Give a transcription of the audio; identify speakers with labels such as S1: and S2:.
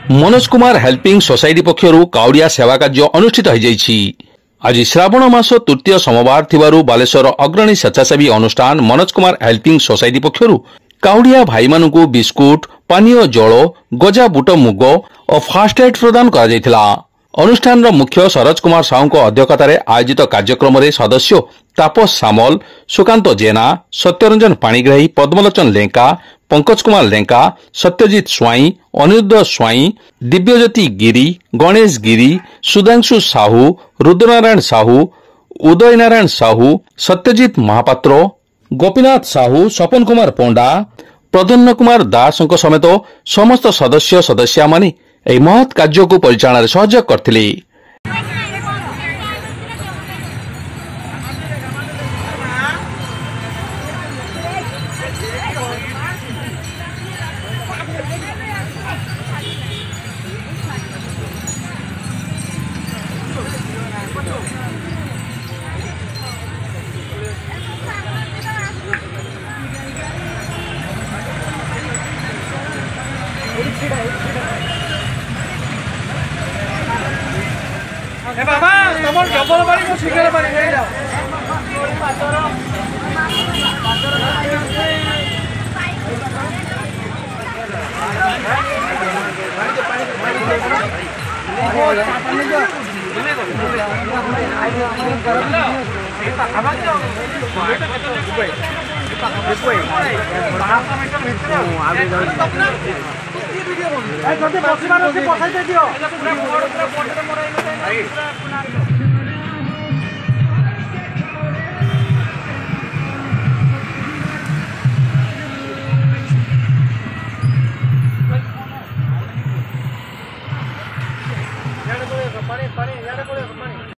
S1: Manoj Kumar helping society पक्षर काउड़िया सेवा कार्य अनुष्ठित हो जाइछि। आज श्रावण मास तृतीय सोमवार थिबारु बालेश्वर अग्रणी स्वेच्छासेवी अनुष्ठान मनोज कुमार हेल्पिंग सोसाइटी पक्षर काउड़िया भाई मानकु बिस्कुट पानीय जल गजा बुट मुग और फास्ट एड प्रदान करा जायथिला। अनुष्ठान मुख्य सरोज कुमार साहू अध्यक्षतार आयोजित कार्यक्रम में सदस्य तापस सामल सुकांत जेना सत्यरंजन पाणिग्राही पद्मलोचन लेंका पंकज कुमार लेंका सत्यजित स्वाई अनिरुद्ध स्वाई दिव्यज्योति गिरी गणेश गिरी सुधांशु साहू रुद्रनारायण साहू उदय नारायण साहू सत्यजित महापात्र गोपीनाथ साहू स्वपन कुमार पंडा प्रधन्न कुमार दास समेत समस्त सदस्य सदस्या माने ଏହି ମହତ୍ କାର୍ଯ୍ୟକୁ ପରିଚାଳନାରେ ସହଯୋଗ କରିଥିଲେ।
S2: बाबा तमर डबल बारी को सिंगल बारी ले जाओ